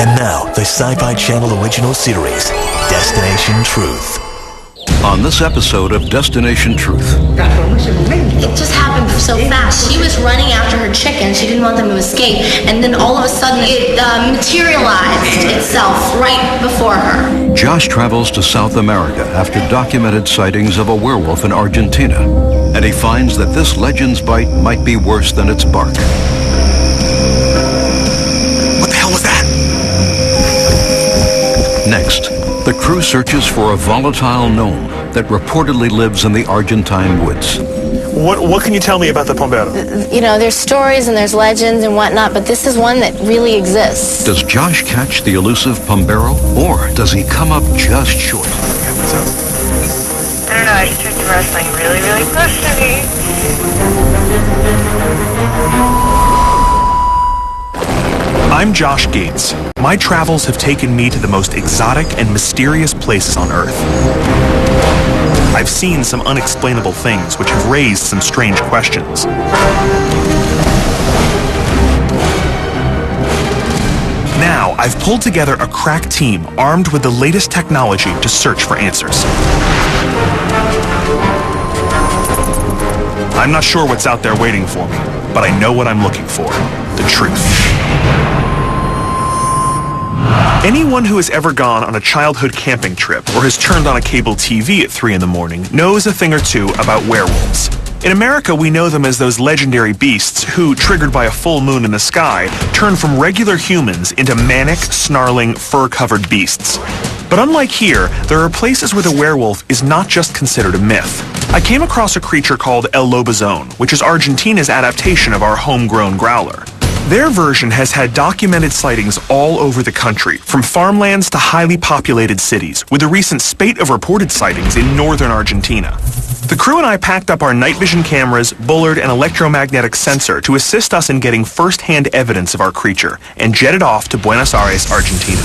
And now, the Sci-Fi Channel original series, Destination Truth. On this episode of Destination Truth. It just happened so fast. She was running after her chickens. She didn't want them to escape. And then all of a sudden, it materialized itself right before her. Josh travels to South America after documented sightings of a werewolf in Argentina. And he finds that this legend's bite might be worse than its bark. What the hell was that? Next, the crew searches for a volatile gnome that reportedly lives in the Argentine woods. What can you tell me about the Pombero? You know, there's stories and there's legends and whatnot, but this is one that really exists. Does Josh catch the elusive Pombero, or does he come up just short? I don't know, I just took the wrestling really, really close to me. I'm Josh Gates. My travels have taken me to the most exotic and mysterious places on Earth. I've seen some unexplainable things which have raised some strange questions. Now, I've pulled together a crack team armed with the latest technology to search for answers. I'm not sure what's out there waiting for me, but I know what I'm looking for: the truth. Anyone who has ever gone on a childhood camping trip or has turned on a cable TV at 3 in the morning knows a thing or two about werewolves. In America, we know them as those legendary beasts who, triggered by a full moon in the sky, turn from regular humans into manic, snarling, fur-covered beasts. But unlike here, there are places where the werewolf is not just considered a myth. I came across a creature called El Lobizon, which is Argentina's adaptation of our homegrown growler. Their version has had documented sightings all over the country, from farmlands to highly populated cities, with a recent spate of reported sightings in northern Argentina. The crew and I packed up our night vision cameras, bullard, and electromagnetic sensor to assist us in getting first-hand evidence of our creature, and jetted off to Buenos Aires, Argentina.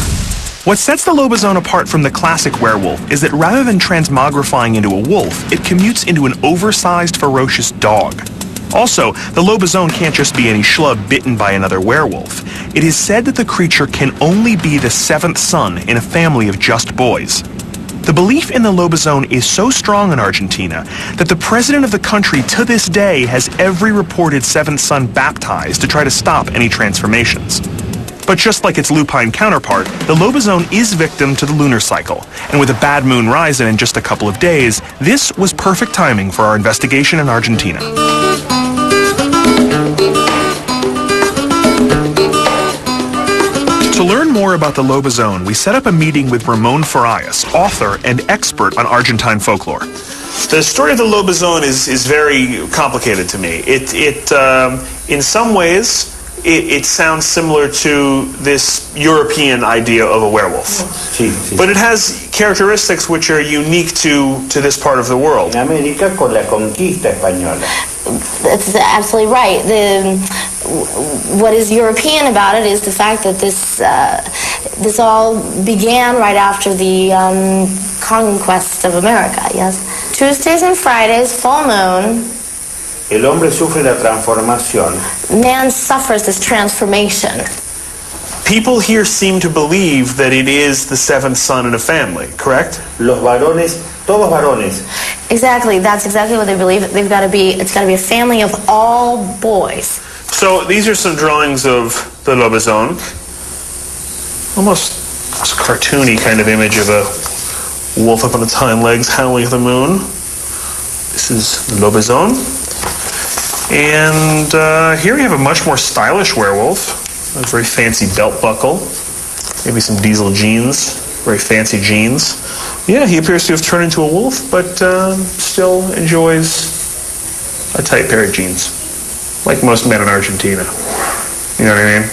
What sets the Lobizon apart from the classic werewolf is that rather than transmogrifying into a wolf, it commutes into an oversized, ferocious dog. Also, the Lobizon can't just be any schlub bitten by another werewolf. It is said that the creature can only be the 7th son in a family of just boys. The belief in the Lobizon is so strong in Argentina that the president of the country to this day has every reported 7th son baptized to try to stop any transformations. But just like its lupine counterpart, the Lobizon is victim to the lunar cycle, and with a bad moon rising in just a couple of days, this was perfect timing for our investigation in Argentina. To learn more about the Lobizon, we set up a meeting with Ramon Farias, author and expert on Argentine folklore. The story of the Lobizon is very complicated to me. In some ways, it sounds similar to this European idea of a werewolf. But it has characteristics which are unique to this part of the world. América con la conquista española. That's absolutely right. What is European about it is the fact that this all began right after the conquest of America, yes. Tuesdays and Fridays, full moon. El hombre sufre la transformación. Man suffers this transformation. People here seem to believe that it is the 7th son in a family, correct? Los varones, todos varones. Exactly, that's exactly what they believe. It's got to be a family of all boys. So these are some drawings of the Lobizon. Almost a cartoony kind of image of a wolf up on its hind legs howling at the moon. This is the Lobizon. And here we have a much more stylish werewolf. A very fancy belt buckle. Maybe some diesel jeans. Very fancy jeans. Yeah, he appears to have turned into a wolf, but still enjoys a tight pair of jeans. Like most men in Argentina. You know what I mean?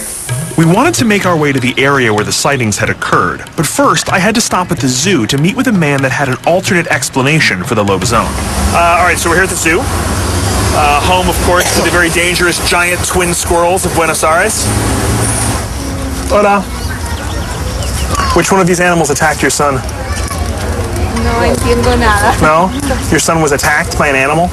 We wanted to make our way to the area where the sightings had occurred, but first I had to stop at the zoo to meet with a man that had an alternate explanation for the Lobizon. Alright, so we're here at the zoo. Home, of course, to the very dangerous giant twin squirrels of Buenos Aires. Hola. Which one of these animals attacked your son? No entiendo nada. No? Your son was attacked by an animal?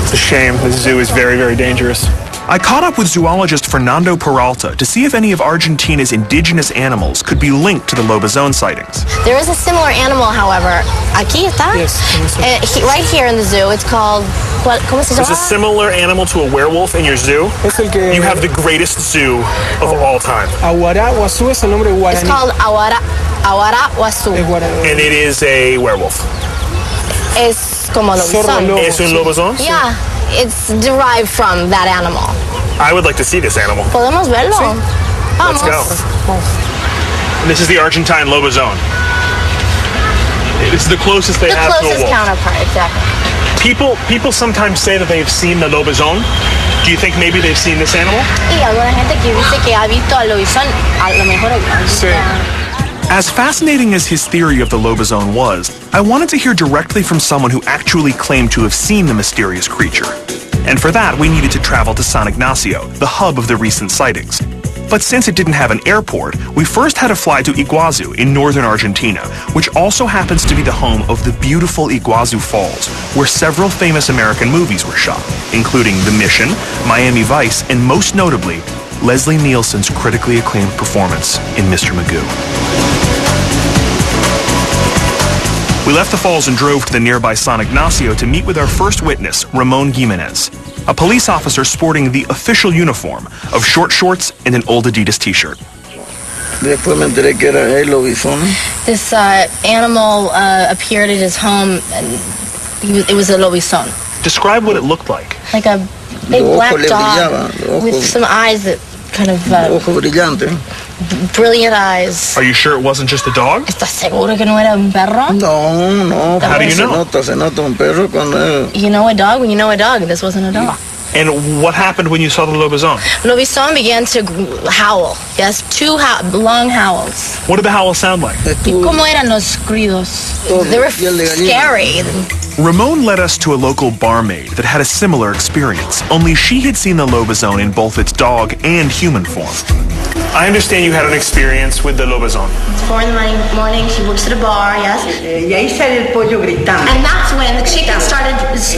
It's a shame. The zoo is very, very dangerous. I caught up with zoologist Fernando Peralta to see if any of Argentina's indigenous animals could be linked to the Lobizon sightings. There is a similar animal, however. Aquí está. Yes. Right here in the zoo. It's called, ¿cómo se llama? There's a similar animal to a werewolf in your zoo. Es el que You have the greatest zoo of all time. Aguaraguazú es el nombre guaraní. It's called Aguaraguazú. Es guaraní. And it is a werewolf. Es como lobizón. Lobo, Es un lobizón? Yeah, it's derived from that animal. I would like to see this animal. Podemos verlo. Let's go. This is the Argentine Lobizon. It's the closest they The have to a closest wolf. counterpart, exactly. People sometimes say that they've seen the Lobizon. Do you think maybe they've seen this animal? Y alguna gente que dice que ha visto al lobizón, a lo mejor ha visto. Sí. As fascinating as his theory of the Lobizon was, I wanted to hear directly from someone who actually claimed to have seen the mysterious creature. And for that, we needed to travel to San Ignacio, the hub of the recent sightings. But since it didn't have an airport, we first had to fly to Iguazu in northern Argentina, which also happens to be the home of the beautiful Iguazu Falls, where several famous American movies were shot, including The Mission, Miami Vice, and most notably, Leslie Nielsen's critically acclaimed performance in Mr. Magoo. We left the falls and drove to the nearby San Ignacio to meet with our first witness, Ramon Gimenez, a police officer sporting the official uniform of short shorts and an old Adidas t-shirt. Después me enteré que era el lobizón. This animal appeared at his home, and it was a lobizón. Describe what it looked like. Like a big Los black ojos le dog brillaban, los with ojos. some eyes that kind of Ojo brillante. brilliant eyes. Are you sure it wasn't just a dog? ¿Estás seguro que no era un perro? No. How do you know? Se nota un perro cuando You know a dog when you know a dog, and this wasn't a dog. And what happened when you saw the Lobizon? Lobizón began to howl. Yes, two long howls. What did the howl sound like? ¿Y cómo eran los gritos? They were scary. Ramon led us to a local barmaid that had a similar experience, only she had seen the Lobizon in both its dog and human form. I understand you had an experience with the Lobizon. 4 in the morning, she works at a bar, yes? Y ahí sale el pollo gritando. And that's when the chicken started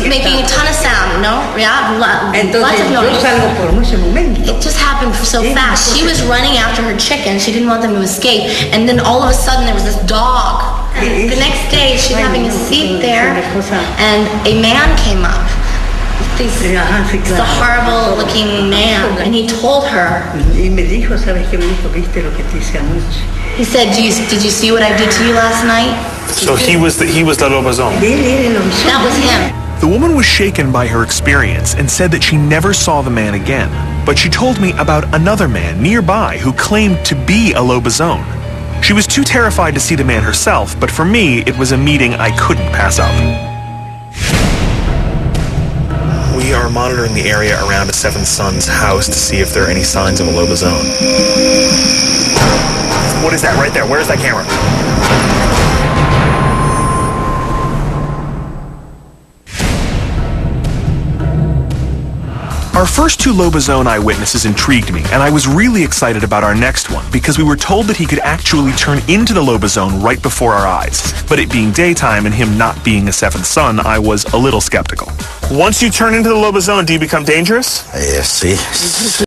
making a ton of sound, no? Yeah? Entonces yo salgo por ese momento. It just happened so fast. She was running after her chicken. She didn't want them to escape. And then all of a sudden there was this dog. The next day she's having a seat there and a man came up. It's a horrible looking man. And he told her. Y me dijo, ¿sabes qué me dijo? ¿Viste lo que te hice anoche? He said, did you see what I did to you last night? So he was the Lobizon. That was him. The woman was shaken by her experience and said that she never saw the man again. But she told me about another man nearby who claimed to be a Lobizon. She was too terrified to see the man herself, but for me, it was a meeting I couldn't pass up. We are monitoring the area around a Seventh Son's house to see if there are any signs of a Lobizon. What is that right there? Where's that camera? Our first two Lobizon eyewitnesses intrigued me, and I was really excited about our next one because we were told that he could actually turn into the Lobizon right before our eyes. But it being daytime and him not being a Seventh Son, I was a little skeptical. Once you turn into the Lobizon, do you become dangerous? Sí.